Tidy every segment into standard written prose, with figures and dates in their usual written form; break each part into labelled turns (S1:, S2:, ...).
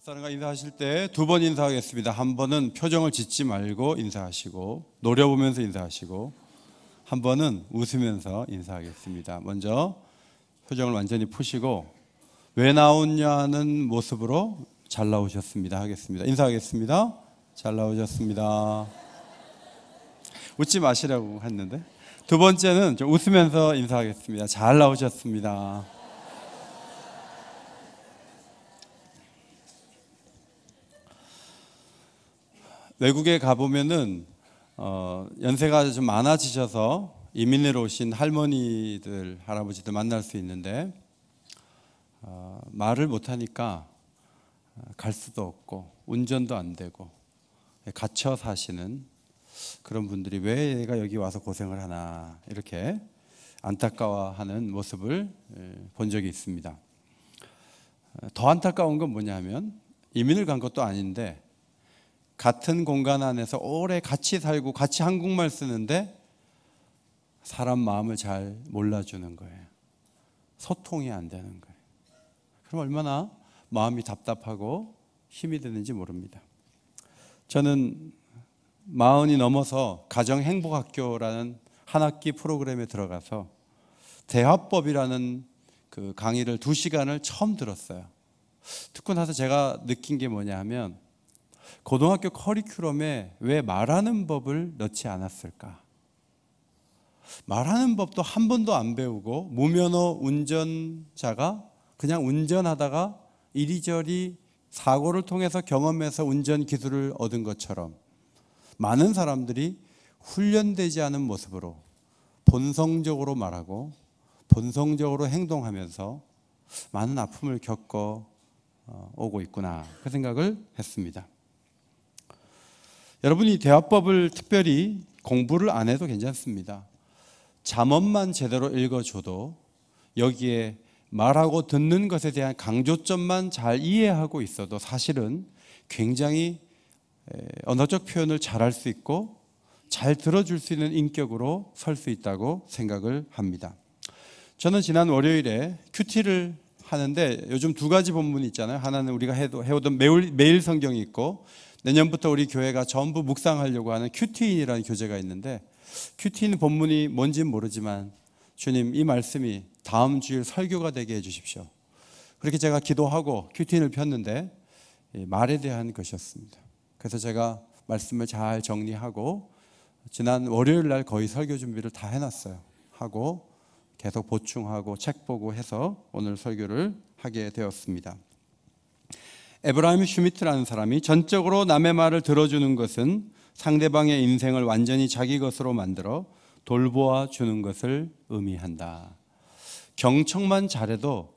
S1: 옆사람과 인사하실 때 두 번 인사하겠습니다. 한 번은 표정을 짓지 말고 인사하시고 노려보면서 인사하시고, 한 번은 웃으면서 인사하겠습니다. 먼저 표정을 완전히 푸시고 왜 나오냐는 모습으로 잘 나오셨습니다 하겠습니다. 인사하겠습니다. 잘 나오셨습니다. 웃지 마시라고 했는데, 두 번째는 좀 웃으면서 인사하겠습니다. 잘 나오셨습니다. 외국에 가보면은 연세가 좀 많아지셔서 이민을 오신 할머니들, 할아버지들 만날 수 있는데 말을 못하니까 갈 수도 없고 운전도 안 되고 갇혀 사시는 그런 분들이 왜 얘가 여기 와서 고생을 하나 이렇게 안타까워하는 모습을 본 적이 있습니다. 더 안타까운 건 뭐냐면 이민을 간 것도 아닌데 같은 공간 안에서 오래 같이 살고 같이 한국말 쓰는데 사람 마음을 잘 몰라주는 거예요. 소통이 안 되는 거예요. 그럼 얼마나 마음이 답답하고 힘이 드는지 모릅니다. 저는 40이 넘어서 가정행복학교라는 한 학기 프로그램에 들어가서 대화법이라는 그 강의를 2시간을 처음 들었어요. 듣고 나서 제가 느낀 게 뭐냐 하면, 고등학교 커리큘럼에 왜 말하는 법을 넣지 않았을까? 말하는 법도 한 번도 안 배우고 무면허 운전자가 그냥 운전하다가 이리저리 사고를 통해서 경험해서 운전 기술을 얻은 것처럼 많은 사람들이 훈련되지 않은 모습으로 본성적으로 말하고 본성적으로 행동하면서 많은 아픔을 겪어 오고 있구나, 그 생각을 했습니다. 여러분이 대화법을 특별히 공부를 안 해도 괜찮습니다. 잠언만 제대로 읽어줘도 여기에 말하고 듣는 것에 대한 강조점만 잘 이해하고 있어도 사실은 굉장히 언어적 표현을 잘할 수 있고 잘 들어줄 수 있는 인격으로 설 수 있다고 생각을 합니다. 저는 지난 월요일에 큐티를 하는데 요즘 2가지 본문이 있잖아요. 하나는 우리가 해오던 매일 성경이 있고, 내년부터 우리 교회가 전부 묵상하려고 하는 큐티인이라는 교재가 있는데, 큐티인 본문이 뭔지는 모르지만 주님, 이 말씀이 다음 주일 설교가 되게 해주십시오. 그렇게 제가 기도하고 큐티인을 폈는데 말에 대한 것이었습니다. 그래서 제가 말씀을 잘 정리하고 지난 월요일 날 거의 설교 준비를 다 해놨어요. 하고 계속 보충하고 책 보고 해서 오늘 설교를 하게 되었습니다. 에브라임 슈미트라는 사람이 전적으로 남의 말을 들어주는 것은 상대방의 인생을 완전히 자기 것으로 만들어 돌보아 주는 것을 의미한다. 경청만 잘해도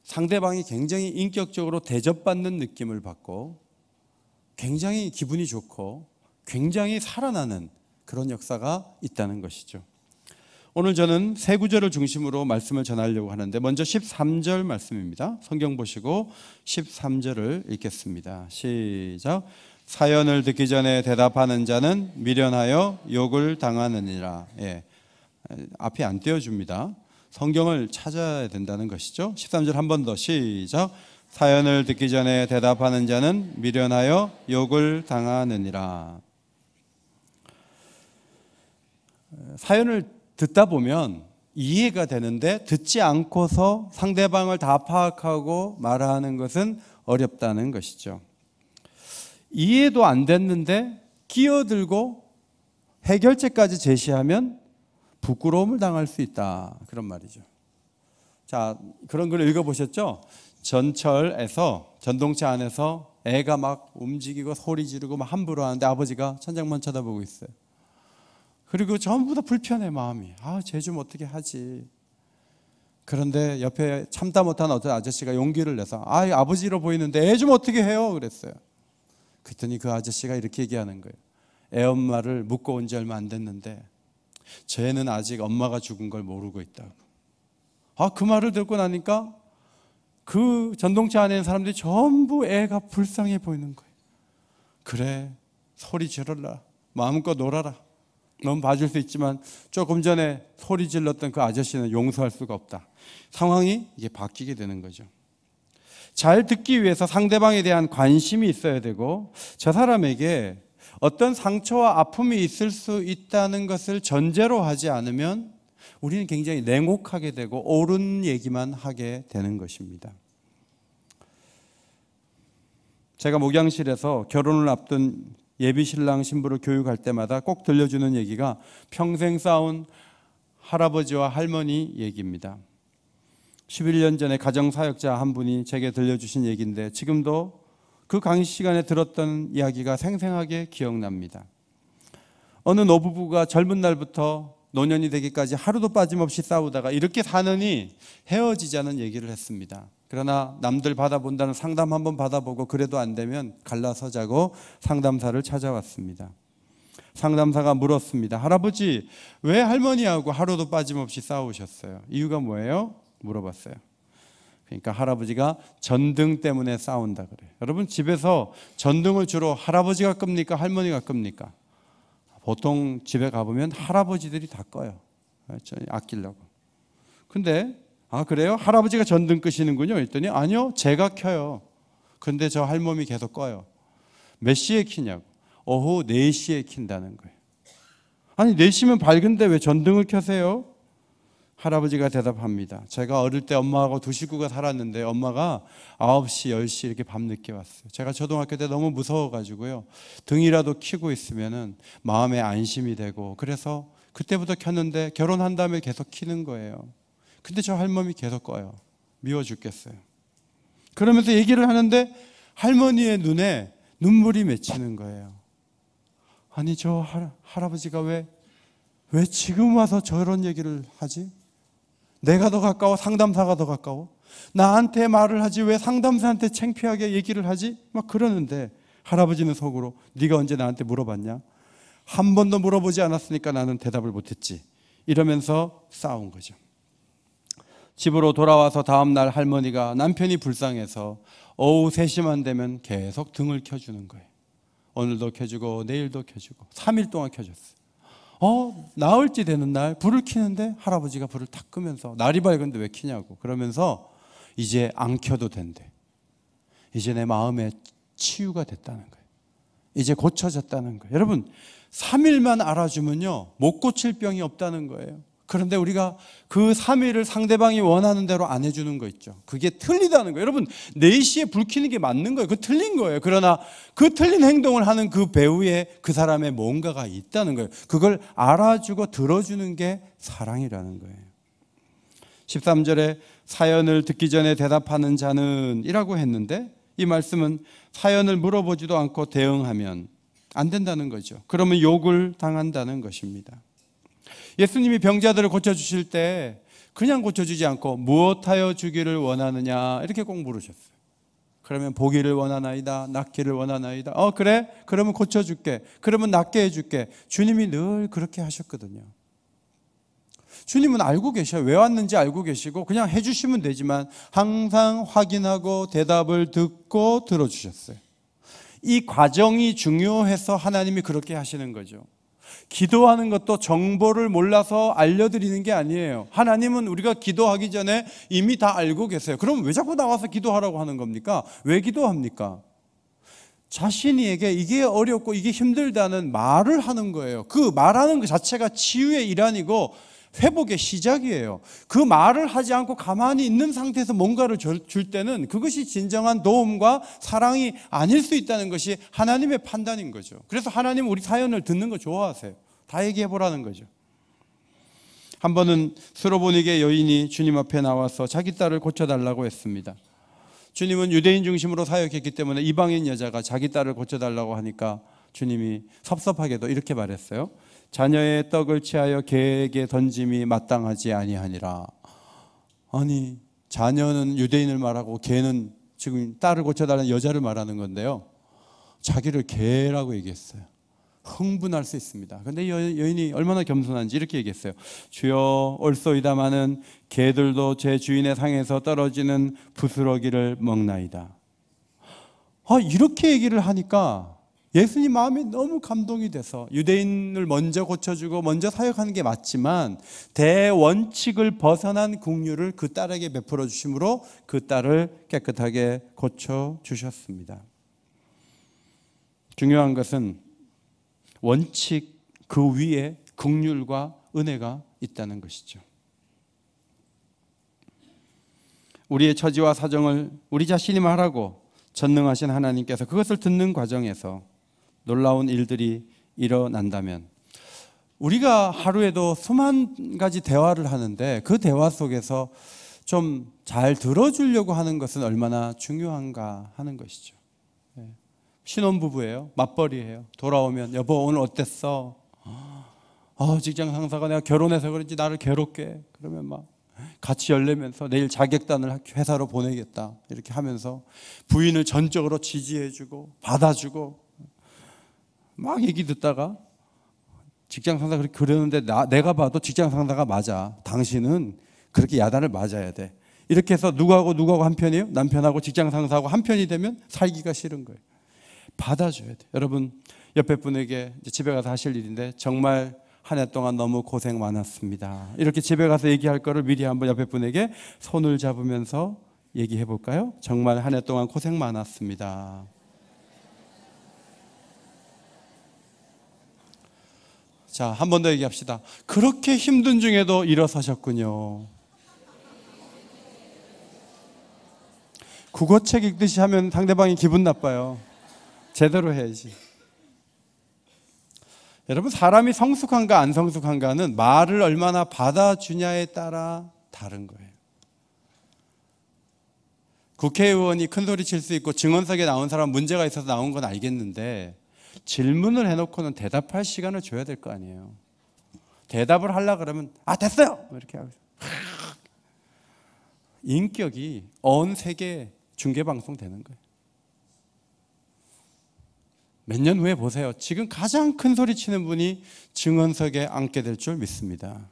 S1: 상대방이 굉장히 인격적으로 대접받는 느낌을 받고 굉장히 기분이 좋고 굉장히 살아나는 그런 역사가 있다는 것이죠. 오늘 저는 3구절을 중심으로 말씀을 전하려고 하는데, 먼저 13절 말씀입니다. 성경 보시고 13절을 읽겠습니다. 시작. 사연을 듣기 전에 대답하는 자는 미련하여 욕을 당하느니라. 앞이 안 띄워줍니다. 성경을 찾아야 된다는 것이죠. 13절 한 번 더 시작. 사연을 듣기 전에 대답하는 자는 미련하여 욕을 당하느니라. 사연을 듣다 보면 이해가 되는데 듣지 않고서 상대방을 다 파악하고 말하는 것은 어렵다는 것이죠. 이해도 안 됐는데 끼어들고 해결책까지 제시하면 부끄러움을 당할 수 있다, 그런 말이죠. 자, 그런 걸 읽어보셨죠? 전철에서, 전동차 안에서 애가 막 움직이고 소리 지르고 막 함부로 하는데 아버지가 천장만 쳐다보고 있어요. 그리고 전부 다 불편해, 마음이. 쟤 좀 어떻게 하지. 그런데 옆에 참다 못한 어떤 아저씨가 용기를 내서 아버지로 보이는데 애 좀 어떻게 해요, 그랬어요. 그랬더니 그 아저씨가 이렇게 얘기하는 거예요. 애 엄마를 묻고 온 지 얼마 안 됐는데 쟤는 아직 엄마가 죽은 걸 모르고 있다고. 그 말을 듣고 나니까 그 전동차 안에 있는 사람들이 전부 애가 불쌍해 보이는 거예요. 그래, 소리 지르라, 마음껏 놀아라. 넌 봐줄 수 있지만 조금 전에 소리 질렀던 그 아저씨는 용서할 수가 없다. 상황이 이게 바뀌게 되는 거죠. 잘 듣기 위해서 상대방에 대한 관심이 있어야 되고, 저 사람에게 어떤 상처와 아픔이 있을 수 있다는 것을 전제로 하지 않으면 우리는 굉장히 냉혹하게 되고 옳은 얘기만 하게 되는 것입니다. 제가 목양실에서 결혼을 앞둔 예비신랑 신부를 교육할 때마다 꼭 들려주는 얘기가 평생 싸운 할아버지와 할머니 얘기입니다. 11년 전에 가정사역자 한 분이 제게 들려주신 얘기인데 지금도 그 강의 시간에 들었던 이야기가 생생하게 기억납니다. 어느 노부부가 젊은 날부터 노년이 되기까지 하루도 빠짐없이 싸우다가 이렇게 사느니 헤어지자는 얘기를 했습니다. 그러나 남들 받아본다는 상담 한번 받아보고 그래도 안 되면 갈라서자고 상담사를 찾아왔습니다. 상담사가 물었습니다. 할아버지, 왜 할머니하고 하루도 빠짐없이 싸우셨어요? 이유가 뭐예요? 물어봤어요. 그러니까 할아버지가 전등 때문에 싸운다 그래요. 여러분, 집에서 전등을 주로 할아버지가 끕니까? 할머니가 끕니까? 보통 집에 가보면 할아버지들이 다 꺼요. 아끼려고. 근데 그래요? 할아버지가 전등 끄시는군요. 했더니 아니요, 제가 켜요. 근데 저 할머니 계속 꺼요. 몇 시에 켜냐고. 오후 4시에 킨다는 거예요. 아니 4시면 밝은데 왜 전등을 켜세요? 할아버지가 대답합니다. 제가 어릴 때 엄마하고 두 식구가 살았는데 엄마가 9시, 10시 이렇게 밤늦게 왔어요. 제가 초등학교 때 너무 무서워가지고요. 등이라도 켜고 있으면 마음에 안심이 되고, 그래서 그때부터 켰는데 결혼한 다음에 계속 켜는 거예요. 근데 저 할머니 계속 꺼요. 미워 죽겠어요. 그러면서 얘기를 하는데 할머니의 눈에 눈물이 맺히는 거예요. 아니 저 할아버지가 왜 지금 와서 저런 얘기를 하지? 내가 더 가까워? 상담사가 더 가까워? 나한테 말을 하지 왜 상담사한테 창피하게 얘기를 하지? 막 그러는데 할아버지는 속으로 네가 언제 나한테 물어봤냐? 한 번도 물어보지 않았으니까 나는 대답을 못했지. 이러면서 싸운 거죠. 집으로 돌아와서 다음 날 할머니가 남편이 불쌍해서 오후 3시만 되면 계속 등을 켜주는 거예요. 오늘도 켜주고 내일도 켜주고 3일 동안 켜줬어요. 나흘째 되는 날 불을 켜는데 할아버지가 불을 탁 끄면서 날이 밝은데 왜 켜냐고 그러면서 이제 안 켜도 된대. 이제 내 마음에 치유가 됐다는 거예요. 이제 고쳐졌다는 거예요. 여러분 3일만 알아주면요 못 고칠 병이 없다는 거예요. 그런데 우리가 그 3일을 상대방이 원하는 대로 안 해주는 거 있죠. 그게 틀리다는 거예요. 여러분 4시에 불 켜는 게 맞는 거예요. 그거 틀린 거예요. 그러나 그 틀린 행동을 하는 그 배후에 그 사람의 뭔가가 있다는 거예요. 그걸 알아주고 들어주는 게 사랑이라는 거예요. 13절에 사연을 듣기 전에 대답하는 자는 이라고 했는데 이 말씀은 사연을 물어보지도 않고 대응하면 안 된다는 거죠. 그러면 욕을 당한다는 것입니다. 예수님이 병자들을 고쳐주실 때 그냥 고쳐주지 않고 무엇하여 주기를 원하느냐 이렇게 꼭 물으셨어요. 그러면 보기를 원하나이다, 낫기를 원하나이다. 그래? 그러면 고쳐줄게. 그러면 낫게 해줄게. 주님이 늘 그렇게 하셨거든요. 주님은 알고 계셔요. 왜 왔는지 알고 계시고 그냥 해주시면 되지만 항상 확인하고 대답을 듣고 들어주셨어요. 이 과정이 중요해서 하나님이 그렇게 하시는 거죠. 기도하는 것도 정보를 몰라서 알려드리는 게 아니에요. 하나님은 우리가 기도하기 전에 이미 다 알고 계세요. 그럼 왜 자꾸 나와서 기도하라고 하는 겁니까? 왜 기도합니까? 자신에게 이게 어렵고 이게 힘들다는 말을 하는 거예요. 그 말하는 것 자체가 치유의 일환이고 회복의 시작이에요. 그 말을 하지 않고 가만히 있는 상태에서 뭔가를 줄 때는 그것이 진정한 도움과 사랑이 아닐 수 있다는 것이 하나님의 판단인 거죠. 그래서 하나님은 우리 사연을 듣는 거 좋아하세요. 다 얘기해 보라는 거죠. 한 번은 스로보니게 여인이 주님 앞에 나와서 자기 딸을 고쳐달라고 했습니다. 주님은 유대인 중심으로 사역했기 때문에 이방인 여자가 자기 딸을 고쳐달라고 하니까 주님이 섭섭하게도 이렇게 말했어요. 자녀의 떡을 취하여 개에게 던짐이 마땅하지 아니하니라. 아니 자녀는 유대인을 말하고 개는 지금 딸을 고쳐달라는 여자를 말하는 건데요, 자기를 개라고 얘기했어요. 흥분할 수 있습니다. 그런데 여인이 얼마나 겸손한지 이렇게 얘기했어요. 주여 올소이다마는 개들도 제 주인의 상에서 떨어지는 부스러기를 먹나이다. 이렇게 얘기를 하니까 예수님 마음이 너무 감동이 돼서 유대인을 먼저 고쳐주고 먼저 사역하는 게 맞지만 대원칙을 벗어난 긍휼을 그 딸에게 베풀어 주심으로 그 딸을 깨끗하게 고쳐주셨습니다. 중요한 것은 원칙 그 위에 긍휼과 은혜가 있다는 것이죠. 우리의 처지와 사정을 우리 자신이 말하고 전능하신 하나님께서 그것을 듣는 과정에서 놀라운 일들이 일어난다면, 우리가 하루에도 수만 가지 대화를 하는데 그 대화 속에서 좀 잘 들어주려고 하는 것은 얼마나 중요한가 하는 것이죠. 신혼부부예요. 맞벌이에요. 돌아오면 여보 오늘 어땠어? 직장 상사가 내가 결혼해서 그런지 나를 괴롭게 해. 그러면 막 같이 열내면서 내일 자격단을 회사로 보내겠다 이렇게 하면서 부인을 전적으로 지지해주고 받아주고 막 얘기 듣다가 직장 상사가 그렇게 그러는데 내가 봐도 직장 상사가 맞아. 당신은 그렇게 야단을 맞아야 돼. 이렇게 해서 누구하고 한 편이에요? 남편하고 직장 상사하고 한 편이 되면 살기가 싫은 거예요. 받아줘야 돼. 여러분 옆에 분에게 집에 가서 하실 일인데 정말 한 해 동안 너무 고생 많았습니다. 이렇게 집에 가서 얘기할 거를 미리 한번 옆에 분에게 손을 잡으면서 얘기해 볼까요? 정말 한 해 동안 고생 많았습니다. 자, 한 번 더 얘기합시다. 그렇게 힘든 중에도 일어서셨군요. 국어책 읽듯이 하면 상대방이 기분 나빠요. 제대로 해야지. 여러분 사람이 성숙한가 안 성숙한가는 말을 얼마나 받아주냐에 따라 다른 거예요. 국회의원이 큰 소리 칠 수 있고 증언석에 나온 사람 문제가 있어서 나온 건 알겠는데 질문을 해놓고는 대답할 시간을 줘야 될 거 아니에요. 대답을 하려고 그러면 됐어요! 이렇게 하고 인격이 언 세계 중계방송 되는 거예요. 몇 년 후에 보세요. 지금 가장 큰 소리 치는 분이 증언석에 앉게 될 줄 믿습니다.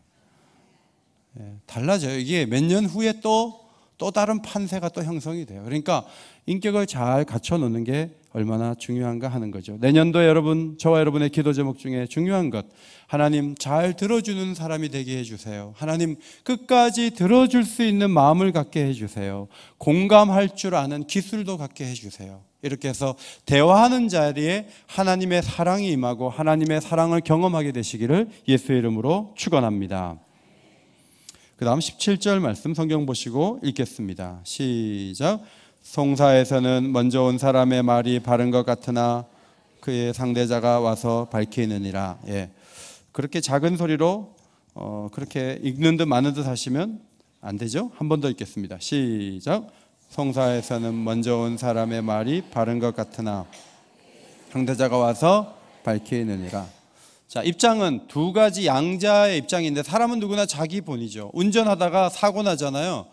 S1: 달라져요. 이게 몇 년 후에 또 다른 판세가 또 형성이 돼요. 그러니까 인격을 잘 갖춰놓는 게 얼마나 중요한가 하는 거죠. 내년도에 저와 여러분의 기도 제목 중에 중요한 것, 하나님 잘 들어주는 사람이 되게 해주세요. 하나님 끝까지 들어줄 수 있는 마음을 갖게 해주세요. 공감할 줄 아는 기술도 갖게 해주세요. 이렇게 해서 대화하는 자리에 하나님의 사랑이 임하고 하나님의 사랑을 경험하게 되시기를 예수의 이름으로 축원합니다. 그 다음 17절 말씀 성경 보시고 읽겠습니다. 시작. 송사에서는 먼저 온 사람의 말이 바른 것 같으나 그의 상대자가 와서 밝히느니라. 그렇게 작은 소리로 그렇게 읽는 듯 마는 듯 하시면 안 되죠. 한 번 더 읽겠습니다. 시작. 송사에서는 먼저 온 사람의 말이 바른 것 같으나 상대자가 와서 밝히느니라. 자, 입장은 두 가지 양자의 입장인데 사람은 누구나 자기 본이죠. 운전하다가 사고 나잖아요.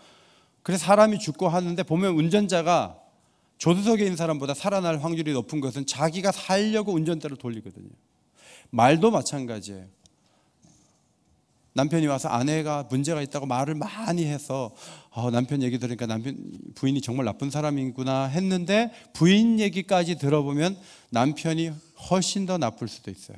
S1: 그래서 사람이 죽고 하는데 보면 운전자가 조수석에 있는 사람보다 살아날 확률이 높은 것은 자기가 살려고 운전대를 돌리거든요. 말도 마찬가지예요. 남편이 와서 아내가 문제가 있다고 말을 많이 해서 남편 얘기 들으니까 부인이 정말 나쁜 사람이구나 했는데 부인 얘기까지 들어보면 남편이 훨씬 더 나쁠 수도 있어요.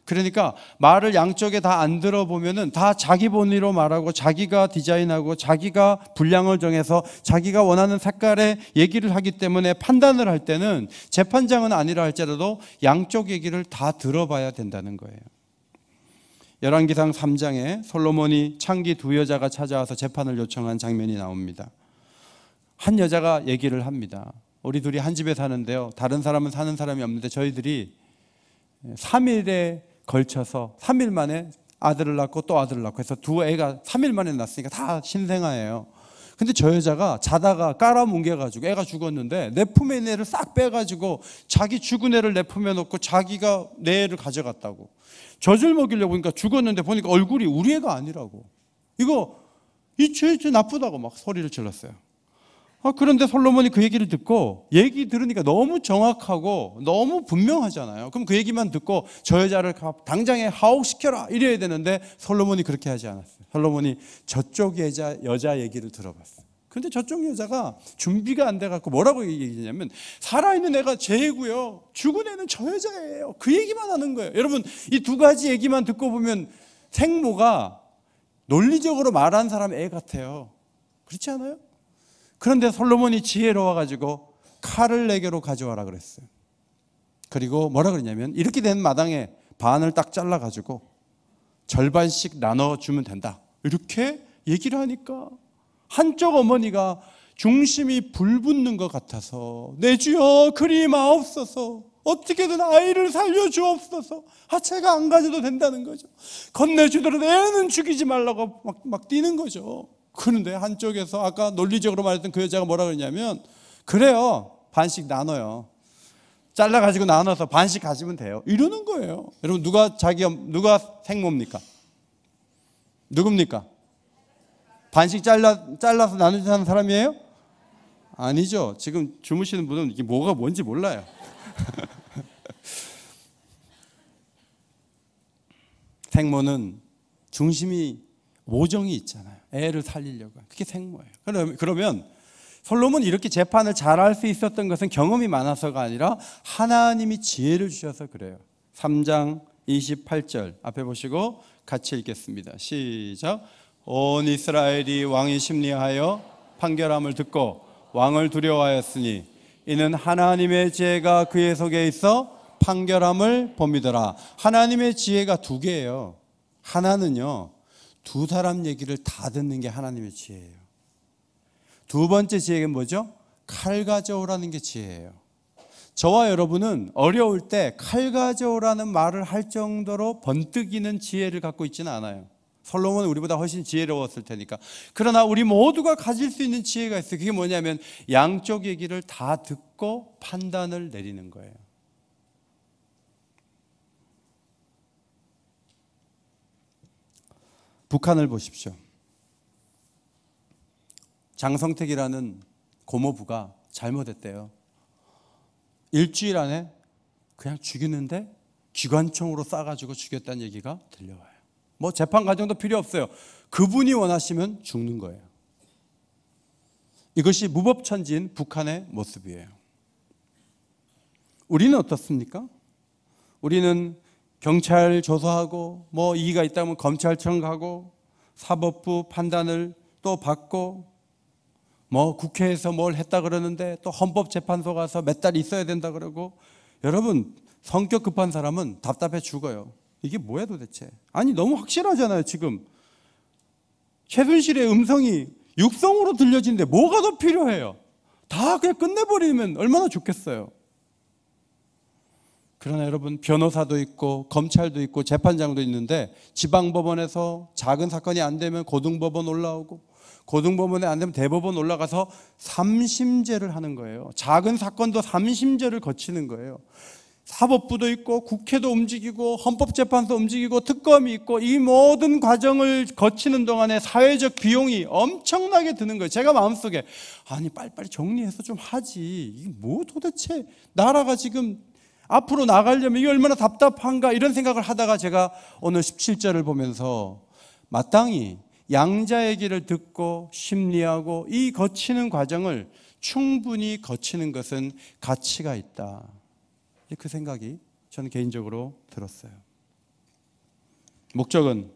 S1: 그러니까 말을 양쪽에 다 안 들어보면은 다 자기 본의로 말하고 자기가 디자인하고 자기가 분량을 정해서 자기가 원하는 색깔의 얘기를 하기 때문에 판단을 할 때는 재판장은 아니라 할지라도 양쪽 얘기를 다 들어봐야 된다는 거예요. 열왕기상 3장에 솔로몬이 창기 두 여자가 찾아와서 재판을 요청한 장면이 나옵니다. 한 여자가 얘기를 합니다. 우리 둘이 한 집에 사는데요. 다른 사람은 사는 사람이 없는데 저희들이 3일에 걸쳐서 3일 만에 아들을 낳고 또 아들을 낳고 해서 두 애가 3일 만에 낳았으니까 다 신생아예요. 근데 저 여자가 자다가 깔아뭉개가지고 애가 죽었는데 내 품에 있는 애를 싹 빼가지고 자기 죽은 애를 내 품에 놓고 자기가 내 애를 가져갔다고. 젖을 먹이려고 보니까 죽었는데 보니까 얼굴이 우리 애가 아니라고. 이 죄 나쁘다고 막 소리를 질렀어요. 그런데 솔로몬이 그 얘기를 듣고 얘기 들으니까 너무 정확하고 너무 분명하잖아요. 그럼 그 얘기만 듣고 저 여자를 당장에 하옥시켜라 이래야 되는데 솔로몬이 그렇게 하지 않았어요. 솔로몬이 저쪽 여자 얘기를 들어봤어요. 그런데 저쪽 여자가 준비가 안 돼갖고 뭐라고 얘기했냐면 살아있는 애가 쟤고요, 죽은 애는 저 여자예요. 그 얘기만 하는 거예요. 여러분, 이 두 가지 얘기만 듣고 보면 생모가 논리적으로 말한 사람 애 같아요. 그렇지 않아요? 그런데 솔로몬이 지혜로워가지고 칼을 내게로 가져와라 그랬어요. 그리고 뭐라 그러냐면 이렇게 된 마당에 반을 딱 잘라가지고 절반씩 나눠주면 된다, 이렇게 얘기를 하니까 한쪽 어머니가 중심이 불붙는 것 같아서 내 주여 그리 마옵소서, 어떻게든 아이를 살려주옵소서. 제가 안 가져도 된다는 거죠. 건네주더라도 애는 죽이지 말라고 막 뛰는 거죠. 그런데 한쪽에서 아까 논리적으로 말했던 그 여자가 뭐라 그러냐면 그래요, 반씩 나눠요. 잘라가지고 나눠서 반씩 가지면 돼요. 이러는 거예요. 여러분, 누가 생모입니까? 누굽니까? 반씩 잘라서 나누자는 사람이에요? 아니죠. 지금 주무시는 분은 이게 뭐가 뭔지 몰라요. 생모는 중심이 모정이 있잖아요. 애를 살리려고. 그게 생모예요. 그러면 솔로몬이 이렇게 재판을 잘할 수 있었던 것은 경험이 많아서가 아니라 하나님이 지혜를 주셔서 그래요. 3장 28절 앞에 보시고 같이 읽겠습니다. 시작. 온 이스라엘이 왕이 심리하여 판결함을 듣고 왕을 두려워하였으니 이는 하나님의 지혜가 그의 속에 있어 판결함을 봄이더라. 하나님의 지혜가 두 개예요. 하나는요, 두 사람 얘기를 다 듣는 게 하나님의 지혜예요. 두 번째 지혜가 뭐죠? 칼 가져오라는 게 지혜예요. 저와 여러분은 어려울 때 칼 가져오라는 말을 할 정도로 번뜩이는 지혜를 갖고 있지는 않아요. 솔로몬은 우리보다 훨씬 지혜로웠을 테니까. 그러나 우리 모두가 가질 수 있는 지혜가 있어요. 그게 뭐냐면 양쪽 얘기를 다 듣고 판단을 내리는 거예요. 북한을 보십시오. 장성택이라는 고모부가 잘못했대요. 일주일 안에 그냥 죽이는데 기관총으로 쏴가지고 죽였다는 얘기가 들려와요. 뭐 재판 과정도 필요 없어요. 그분이 원하시면 죽는 거예요. 이것이 무법천지인 북한의 모습이에요. 우리는 어떻습니까? 우리는 경찰 조사하고 뭐 이의가 있다면 검찰청 가고 사법부 판단을 또 받고 뭐 국회에서 뭘 했다 그러는데 또 헌법재판소 가서 몇 달 있어야 된다 그러고. 여러분, 성격 급한 사람은 답답해 죽어요. 이게 뭐야 도대체? 아니, 너무 확실하잖아요. 지금 최순실의 음성이 육성으로 들려지는데 뭐가 더 필요해요? 다 그냥 끝내버리면 얼마나 좋겠어요. 그러나 여러분, 변호사도 있고 검찰도 있고 재판장도 있는데 지방법원에서 작은 사건이 안 되면 고등법원 올라오고 고등법원에 안 되면 대법원 올라가서 3심제를 하는 거예요. 작은 사건도 3심제를 거치는 거예요. 사법부도 있고 국회도 움직이고 헌법재판소 움직이고 특검이 있고 이 모든 과정을 거치는 동안에 사회적 비용이 엄청나게 드는 거예요. 제가 마음속에 아니 빨리빨리 정리해서 좀 하지, 이게 뭐 도대체 나라가 지금 앞으로 나가려면 이게 얼마나 답답한가, 이런 생각을 하다가 제가 오늘 17절을 보면서 마땅히 양자 얘기를 듣고 심리하고 이 거치는 과정을 충분히 거치는 것은 가치가 있다, 그 생각이 저는 개인적으로 들었어요. 목적은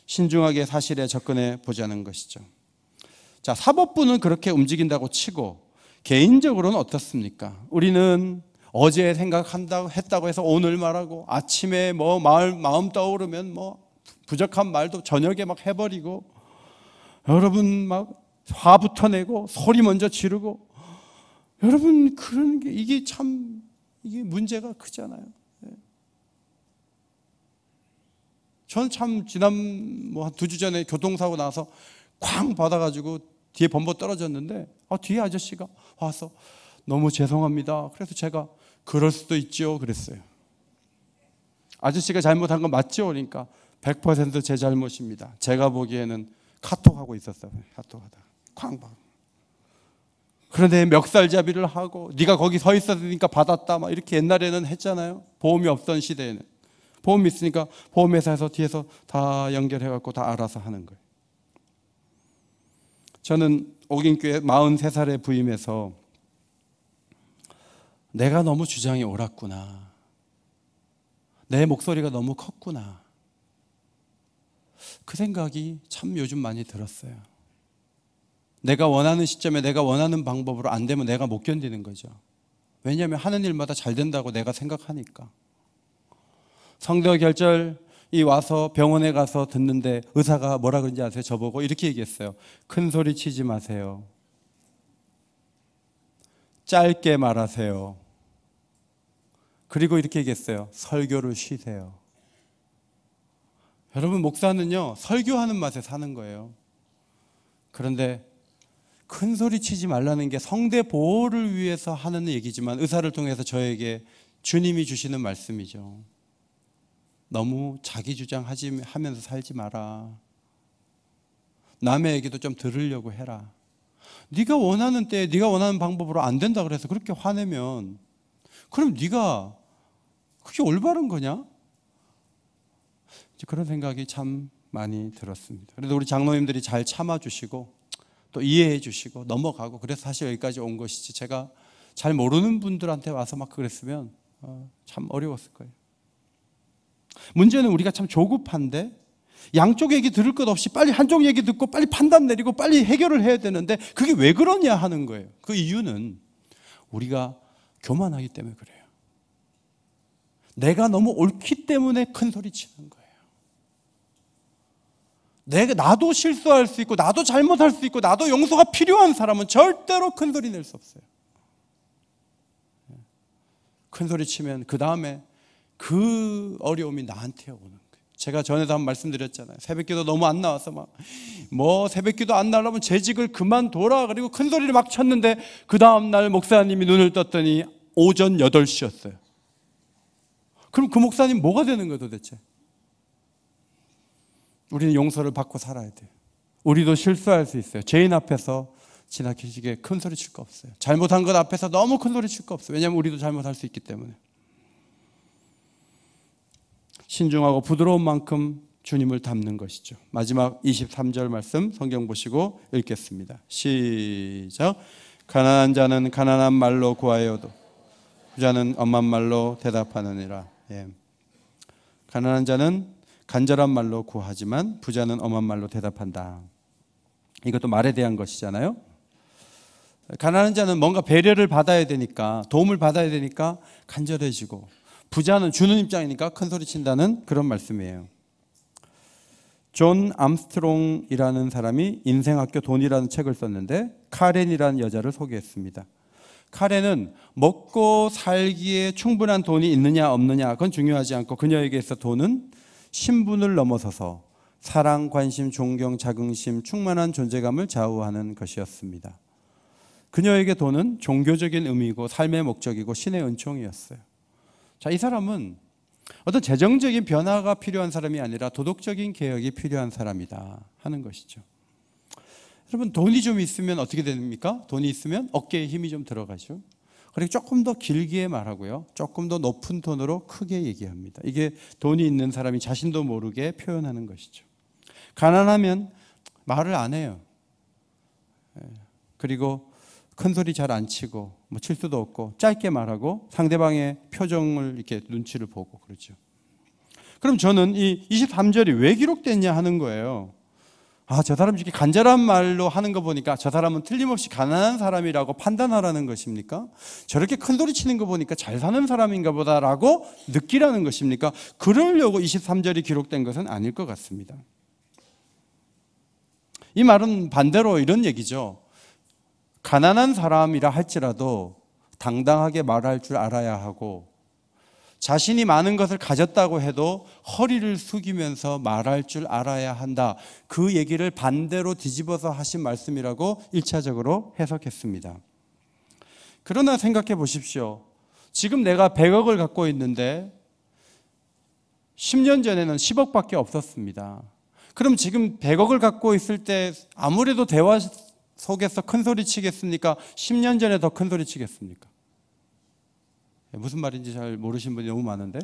S1: 신중하게 사실에 접근해 보자는 것이죠. 자, 사법부는 그렇게 움직인다고 치고 개인적으로는 어떻습니까? 우리는 어제 했다고 해서 오늘 말하고 아침에 뭐 마음 떠오르면 뭐 부족한 말도 저녁에 막 해버리고, 여러분 막 화부터 내고 소리 먼저 지르고, 여러분 그런 게 이게 문제가 크잖아요. 저는 참 지난 뭐 한 2주 전에 교통사고 나서 쾅 받아가지고 뒤에 범버 떨어졌는데 뒤에 아저씨가 와서 너무 죄송합니다. 그래서 제가 그럴 수도 있죠 그랬어요. 아저씨가 잘못한 건 맞죠? 그러니까 100% 제 잘못입니다. 제가 보기에는 카톡하고 있었어요. 카톡하다 쾅 받아. 그런데 멱살잡이를 하고 네가 거기 서 있었으니까 받았다 막 이렇게 옛날에는 했잖아요. 보험이 없던 시대에는. 보험이 있으니까 보험회사에서 뒤에서 다 연결해갖고 다 알아서 하는 거예요. 저는 옥인교회 43살에 부임해서 내가 너무 주장이 옳았구나. 내 목소리가 너무 컸구나. 그 생각이 참 요즘 많이 들었어요. 내가 원하는 시점에 내가 원하는 방법으로 안 되면 내가 못 견디는 거죠. 왜냐하면 하는 일마다 잘 된다고 내가 생각하니까. 성대와 결절이 와서 병원에 가서 듣는데 의사가 뭐라 그런지 아세요? 저보고 이렇게 얘기했어요. 큰 소리 치지 마세요. 짧게 말하세요. 그리고 이렇게 얘기했어요. 설교를 쉬세요. 여러분, 목사는요, 설교하는 맛에 사는 거예요. 그런데 큰 소리 치지 말라는 게 성대 보호를 위해서 하는 얘기지만 의사를 통해서 저에게 주님이 주시는 말씀이죠. 너무 자기 주장하면서 살지 마라. 남의 얘기도 좀 들으려고 해라. 네가 원하는 때에 네가 원하는 방법으로 안 된다 그래서 그렇게 화내면 그럼 네가 그게 올바른 거냐? 그런 생각이 참 많이 들었습니다. 그래도 우리 장로님들이 잘 참아주시고 또 이해해 주시고 넘어가고 그래서 사실 여기까지 온 것이지, 제가 잘 모르는 분들한테 와서 막 그랬으면 참 어려웠을 거예요. 문제는 우리가 참 조급한데 양쪽 얘기 들을 것 없이 빨리 한쪽 얘기 듣고 빨리 판단 내리고 빨리 해결을 해야 되는데 그게 왜 그러냐 하는 거예요. 그 이유는 우리가 교만하기 때문에 그래요. 내가 너무 옳기 때문에 큰 소리 치는 거예요. 나도 실수할 수 있고 나도 잘못할 수 있고 나도 용서가 필요한 사람은 절대로 큰 소리 낼 수 없어요. 큰 소리 치면 그 다음에 그 어려움이 나한테 오는 거예요. 제가 전에도 한번 말씀드렸잖아요. 새벽기도 너무 안 나와서 새벽기도 안 나오려면 재직을 그만둬라 그리고 큰 소리를 막 쳤는데 그 다음날 목사님이 눈을 떴더니 오전 8시였어요. 그럼 그 목사님 뭐가 되는 거예요 도대체? 우리는 용서를 받고 살아야 돼요. 우리도 실수할 수 있어요. 죄인 앞에서 지나치게 큰 소리 칠 거 없어요. 잘못한 것 앞에서 너무 큰 소리 칠 거 없어요. 왜냐하면 우리도 잘못할 수 있기 때문에. 신중하고 부드러운 만큼 주님을 닮는 것이죠. 마지막 23절 말씀 성경 보시고 읽겠습니다. 시작. 가난한 자는 가난한 말로 구하여도 부자는 엄한 말로 대답하느니라. 가난한 자는 간절한 말로 구하지만 부자는 엄한 말로 대답한다. 이것도 말에 대한 것이잖아요. 가난한 자는 뭔가 배려를 받아야 되니까, 도움을 받아야 되니까 간절해지고, 부자는 주는 입장이니까 큰 소리 친다는 그런 말씀이에요. 존 암스트롱이라는 사람이 인생학교 돈이라는 책을 썼는데 카렌이라는 여자를 소개했습니다. 카렌은 먹고 살기에 충분한 돈이 있느냐 없느냐 그건 중요하지 않고 그녀에게 있어 돈은 신분을 넘어서서 사랑, 관심, 존경, 자긍심, 충만한 존재감을 좌우하는 것이었습니다. 그녀에게 돈은 종교적인 의미이고 삶의 목적이고 신의 은총이었어요. 자, 이 사람은 어떤 재정적인 변화가 필요한 사람이 아니라 도덕적인 개혁이 필요한 사람이다 하는 것이죠. 여러분, 돈이 좀 있으면 어떻게 됩니까? 돈이 있으면 어깨에 힘이 좀 들어가죠. 그리고 조금 더 길게 말하고요, 조금 더 높은 톤으로 크게 얘기합니다. 이게 돈이 있는 사람이 자신도 모르게 표현하는 것이죠. 가난하면 말을 안 해요. 그리고 큰 소리 잘 안 치고 칠 수도 없고 짧게 말하고 상대방의 표정을 이렇게 눈치를 보고 그러죠. 그럼 저는 이 23절이 왜 기록됐냐 하는 거예요. 저 사람이 이렇게 간절한 말로 하는 거 보니까 저 사람은 틀림없이 가난한 사람이라고 판단하라는 것입니까? 저렇게 큰 소리 치는 거 보니까 잘 사는 사람인가 보다라고 느끼라는 것입니까? 그러려고 23절이 기록된 것은 아닐 것 같습니다. 이 말은 반대로 이런 얘기죠. 가난한 사람이라 할지라도 당당하게 말할 줄 알아야 하고, 자신이 많은 것을 가졌다고 해도 허리를 숙이면서 말할 줄 알아야 한다. 그 얘기를 반대로 뒤집어서 하신 말씀이라고 1차적으로 해석했습니다. 그러나 생각해 보십시오. 지금 내가 100억을 갖고 있는데 10년 전에는 10억밖에 없었습니다. 그럼 지금 100억을 갖고 있을 때 아무래도 대화 속에서 큰 소리 치겠습니까? 10년 전에 더 큰 소리 치겠습니까? 무슨 말인지 잘 모르시는 분이 너무 많은데,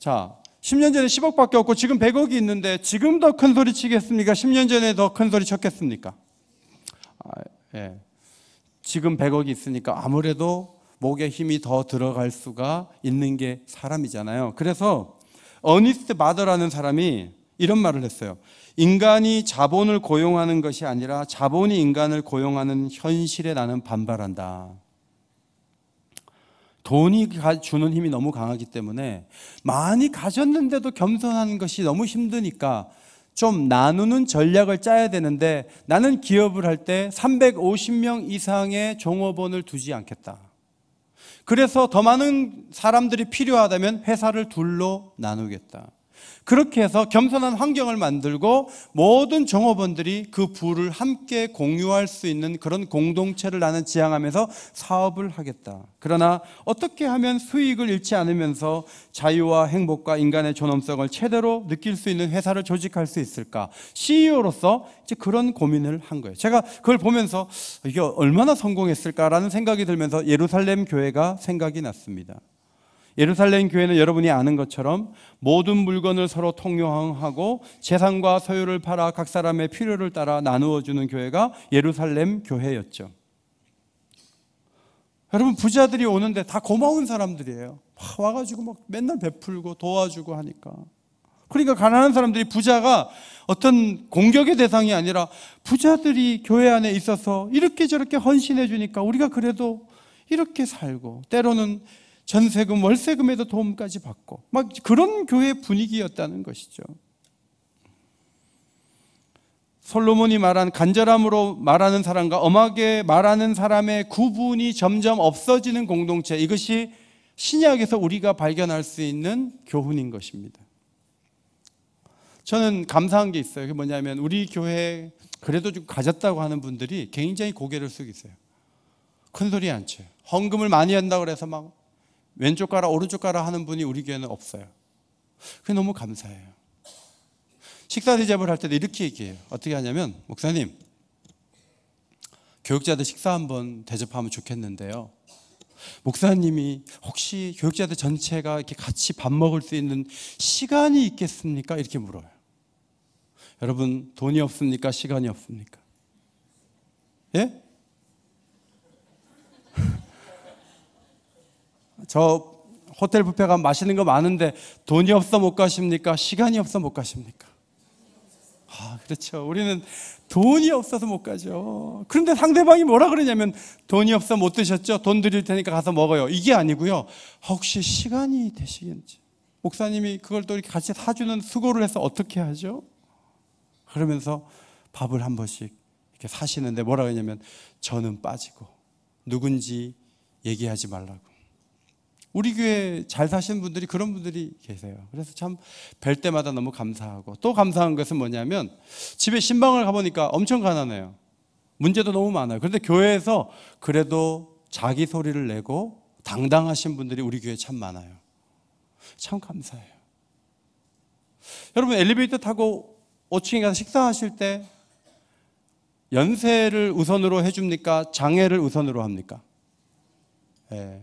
S1: 자, 10년 전에 10억밖에 없고 지금 100억이 있는데 지금 더 큰 소리 치겠습니까? 10년 전에 더 큰 소리 쳤겠습니까? 예. 지금 100억이 있으니까 아무래도 목에 힘이 더 들어갈 수가 있는 게 사람이잖아요. 그래서 어니스트 마더라는 사람이 이런 말을 했어요. 인간이 자본을 고용하는 것이 아니라 자본이 인간을 고용하는 현실에 나는 반발한다. 돈이 주는 힘이 너무 강하기 때문에 많이 가졌는데도 겸손한 것이 너무 힘드니까 좀 나누는 전략을 짜야 되는데 나는 기업을 할 때 350명 이상의 종업원을 두지 않겠다. 그래서 더 많은 사람들이 필요하다면 회사를 둘로 나누겠다. 그렇게 해서 겸손한 환경을 만들고 모든 종업원들이 그 부를 함께 공유할 수 있는 그런 공동체를 나는 지향하면서 사업을 하겠다. 그러나 어떻게 하면 수익을 잃지 않으면서 자유와 행복과 인간의 존엄성을 제대로 느낄 수 있는 회사를 조직할 수 있을까? CEO로서 이제 그런 고민을 한 거예요. 제가 그걸 보면서 이게 얼마나 성공했을까라는 생각이 들면서 예루살렘 교회가 생각이 났습니다. 예루살렘 교회는 여러분이 아는 것처럼 모든 물건을 서로 통용하고 재산과 소유를 팔아 각 사람의 필요를 따라 나누어 주는 교회가 예루살렘 교회였죠. 여러분, 부자들이 오는데 다 고마운 사람들이에요. 와가지고 막 맨날 베풀고 도와주고 하니까. 그러니까 가난한 사람들이, 부자가 어떤 공격의 대상이 아니라 부자들이 교회 안에 있어서 이렇게 저렇게 헌신해 주니까 우리가 그래도 이렇게 살고, 때로는 전세금, 월세금에도 도움까지 받고, 막 그런 교회 분위기였다는 것이죠. 솔로몬이 말한 간절함으로 말하는 사람과 엄하게 말하는 사람의 구분이 점점 없어지는 공동체, 이것이 신약에서 우리가 발견할 수 있는 교훈인 것입니다. 저는 감사한 게 있어요. 그게 뭐냐면 우리 교회 그래도 좀 가졌다고 하는 분들이 굉장히 고개를 숙이세요. 큰 소리 안 쳐요. 헌금을 많이 한다고 해서 막 왼쪽 가라 오른쪽 가라 하는 분이 우리 교회는 없어요. 그게 너무 감사해요. 식사 대접을 할 때도 이렇게 얘기해요. 어떻게 하냐면, 목사님, 교육자들 식사 한번 대접하면 좋겠는데요, 목사님이 혹시 교육자들 전체가 이렇게 같이 밥 먹을 수 있는 시간이 있겠습니까? 이렇게 물어요. 여러분, 돈이 없습니까? 시간이 없습니까? 예? 저 호텔 뷔페 가면 맛있는 거 많은데 돈이 없어 못 가십니까? 시간이 없어 못 가십니까? 그렇죠. 우리는 돈이 없어서 못 가죠. 그런데 상대방이 뭐라 그러냐면, 돈이 없어 못 드셨죠? 돈 드릴 테니까 가서 먹어요. 이게 아니고요, 혹시 시간이 되시겠지? 목사님이 그걸 또 이렇게 같이 사주는 수고를 해서 어떻게 하죠? 그러면서 밥을 한 번씩 이렇게 사시는데 뭐라 그러냐면, 저는 빠지고 누군지 얘기하지 말라고. 우리 교회 잘 사시는 분들이 그런 분들이 계세요. 그래서 참 뵐 때마다 너무 감사하고, 또 감사한 것은 뭐냐면, 집에 신방을 가보니까 엄청 가난해요. 문제도 너무 많아요. 그런데 교회에서 그래도 자기 소리를 내고 당당하신 분들이 우리 교회에 참 많아요. 참 감사해요. 여러분, 엘리베이터 타고 5층에 가서 식사하실 때 연세를 우선으로 해줍니까? 장애를 우선으로 합니까? 네.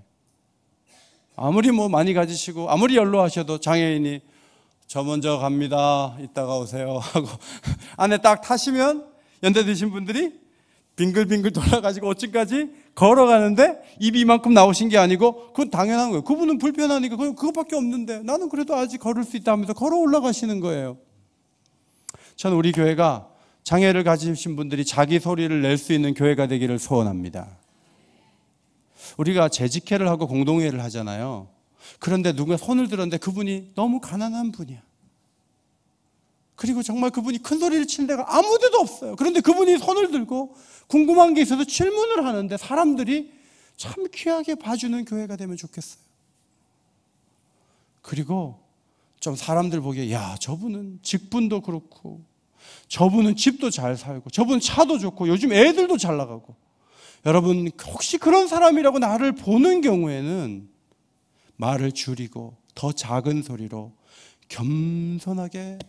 S1: 아무리 뭐 많이 가지시고 아무리 연로하셔도 장애인이 저 먼저 갑니다, 이따가 오세요 하고 안에 딱 타시면 연세 드신 분들이 빙글빙글 돌아가지고 5층까지 걸어가는데 입이 이만큼 나오신 게 아니고, 그건 당연한 거예요. 그분은 불편하니까 그것밖에 없는데 나는 그래도 아직 걸을 수 있다 하면서 걸어 올라가시는 거예요. 저는 우리 교회가 장애를 가지신 분들이 자기 소리를 낼 수 있는 교회가 되기를 소원합니다. 우리가 재직회를 하고 공동회를 하잖아요. 그런데 누가 손을 들었는데 그분이 너무 가난한 분이야. 그리고 정말 그분이 큰 소리를 치는 데가 아무 데도 없어요. 그런데 그분이 손을 들고 궁금한 게 있어서 질문을 하는데 사람들이 참 귀하게 봐주는 교회가 되면 좋겠어요. 그리고 좀 사람들 보기에, 야, 저분은 직분도 그렇고 저분은 집도 잘 살고 저분은 차도 좋고 요즘 애들도 잘 나가고. 여러분, 혹시 그런 사람이라고 나를 보는 경우에는 말을 줄이고 더 작은 소리로 겸손하게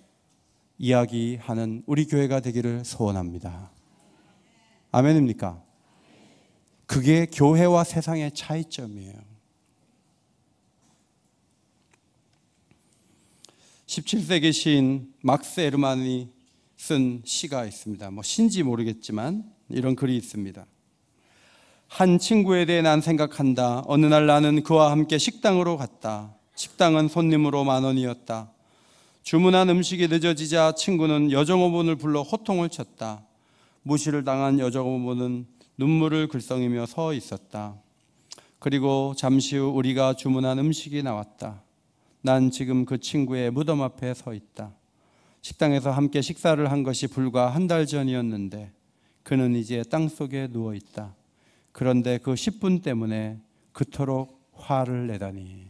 S1: 이야기하는 우리 교회가 되기를 소원합니다. 아멘입니까? 그게 교회와 세상의 차이점이에요. 17세기 시인 막스 에르만이 쓴 시가 있습니다. 뭐 신지 모르겠지만 이런 글이 있습니다. 한 친구에 대해 난 생각한다. 어느 날 나는 그와 함께 식당으로 갔다. 식당은 손님으로 10,000원이었다. 주문한 음식이 늦어지자 친구는 여정어문을 불러 호통을 쳤다. 무시를 당한 여정어문은 눈물을 글썽이며 서 있었다. 그리고 잠시 후 우리가 주문한 음식이 나왔다. 난 지금 그 친구의 무덤 앞에 서 있다. 식당에서 함께 식사를 한 것이 불과 한 달 전이었는데 그는 이제 땅속에 누워 있다. 그런데 그 10분 때문에 그토록 화를 내다니.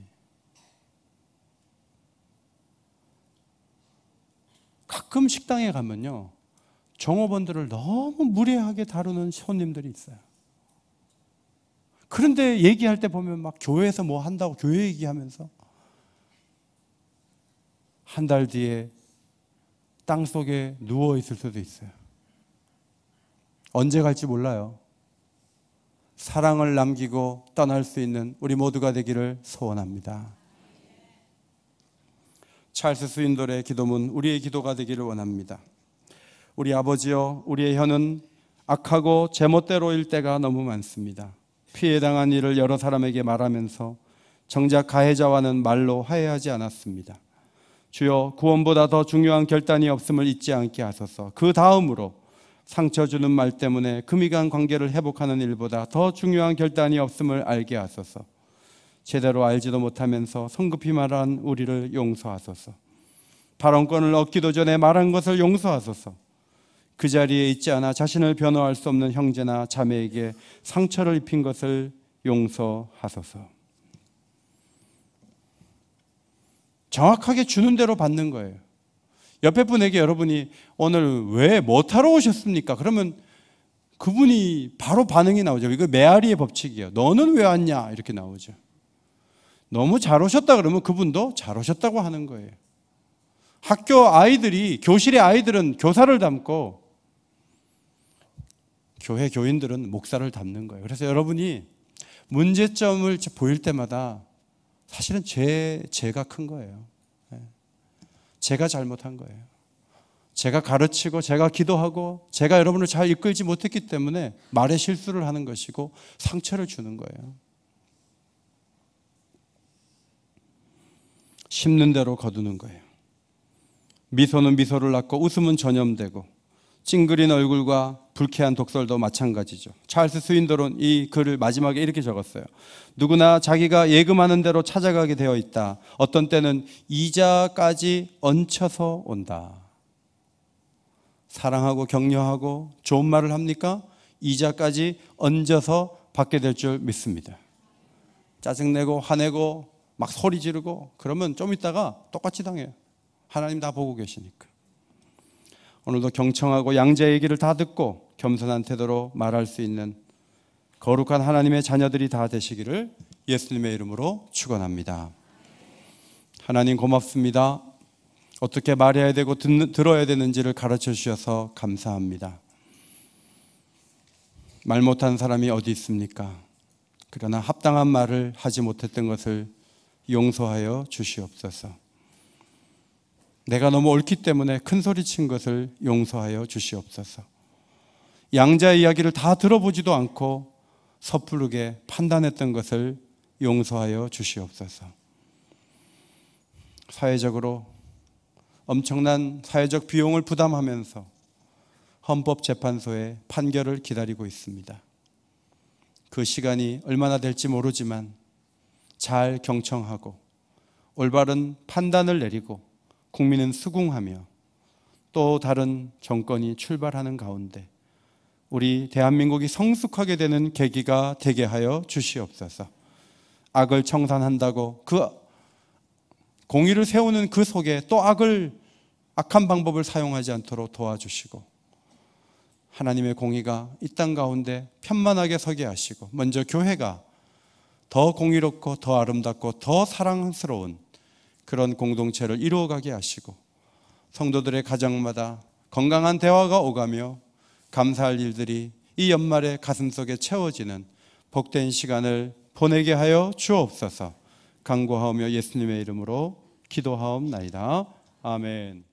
S1: 가끔 식당에 가면요, 종업원들을 너무 무례하게 다루는 손님들이 있어요. 그런데 얘기할 때 보면 막 교회에서 뭐 한다고 교회 얘기하면서 한 달 뒤에 땅속에 누워 있을 수도 있어요. 언제 갈지 몰라요. 사랑을 남기고 떠날 수 있는 우리 모두가 되기를 소원합니다. 찰스 스윈돌의 기도문, 우리의 기도가 되기를 원합니다. 우리 아버지여, 우리의 혀는 악하고 제멋대로일 때가 너무 많습니다. 피해당한 일을 여러 사람에게 말하면서 정작 가해자와는 말로 화해하지 않았습니다. 주여, 구원보다 더 중요한 결단이 없음을 잊지 않게 하소서. 그 다음으로 상처 주는 말 때문에 금이 간 관계를 회복하는 일보다 더 중요한 결단이 없음을 알게 하소서. 제대로 알지도 못하면서 성급히 말한 우리를 용서하소서. 발언권을 얻기도 전에 말한 것을 용서하소서. 그 자리에 있지 않아 자신을 변호할 수 없는 형제나 자매에게 상처를 입힌 것을 용서하소서. 정확하게 주는 대로 받는 거예요. 옆에 분에게 여러분이 오늘 왜 못하러 오셨습니까? 그러면 그분이 바로 반응이 나오죠. 이거 메아리의 법칙이에요. 너는 왜 왔냐? 이렇게 나오죠. 너무 잘 오셨다 그러면 그분도 잘 오셨다고 하는 거예요. 학교 아이들이, 교실의 아이들은 교사를 닮고 교회 교인들은 목사를 닮는 거예요. 그래서 여러분이 문제점을 보일 때마다 사실은 제가 큰 거예요. 제가 잘못한 거예요. 제가 가르치고 제가 기도하고 제가 여러분을 잘 이끌지 못했기 때문에 말에 실수를 하는 것이고 상처를 주는 거예요. 심는 대로 거두는 거예요. 미소는 미소를 낳고 웃음은 전염되고 찡그린 얼굴과 불쾌한 독설도 마찬가지죠. 찰스 스윈돌은 이 글을 마지막에 이렇게 적었어요. 누구나 자기가 예금하는 대로 찾아가게 되어 있다. 어떤 때는 이자까지 얹혀서 온다. 사랑하고 격려하고 좋은 말을 합니까? 이자까지 얹어서 받게 될 줄 믿습니다. 짜증내고 화내고 막 소리 지르고 그러면 좀 있다가 똑같이 당해요. 하나님 다 보고 계시니까. 오늘도 경청하고 양자의 얘기를 다 듣고 겸손한 태도로 말할 수 있는 거룩한 하나님의 자녀들이 다 되시기를 예수님의 이름으로 축원합니다. 하나님 고맙습니다. 어떻게 말해야 되고 들어야 되는지를 가르쳐 주셔서 감사합니다. 말 못한 사람이 어디 있습니까? 그러나 합당한 말을 하지 못했던 것을 용서하여 주시옵소서. 내가 너무 옳기 때문에 큰 소리 친 것을 용서하여 주시옵소서. 양자의 이야기를 다 들어보지도 않고 섣부르게 판단했던 것을 용서하여 주시옵소서. 사회적으로 엄청난 사회적 비용을 부담하면서 헌법재판소의 판결을 기다리고 있습니다. 그 시간이 얼마나 될지 모르지만 잘 경청하고 올바른 판단을 내리고 국민은 수긍하며 또 다른 정권이 출발하는 가운데 우리 대한민국이 성숙하게 되는 계기가 되게 하여 주시옵소서. 악을 청산한다고 그 공의를 세우는 그 속에 또 악한 방법을 사용하지 않도록 도와주시고 하나님의 공의가 이 땅 가운데 편만하게 서게 하시고 먼저 교회가 더 공의롭고 더 아름답고 더 사랑스러운 그런 공동체를 이루어가게 하시고 성도들의 가정마다 건강한 대화가 오가며 감사할 일들이 이 연말에 가슴속에 채워지는 복된 시간을 보내게 하여 주옵소서. 간구하오며 예수님의 이름으로 기도하옵나이다. 아멘.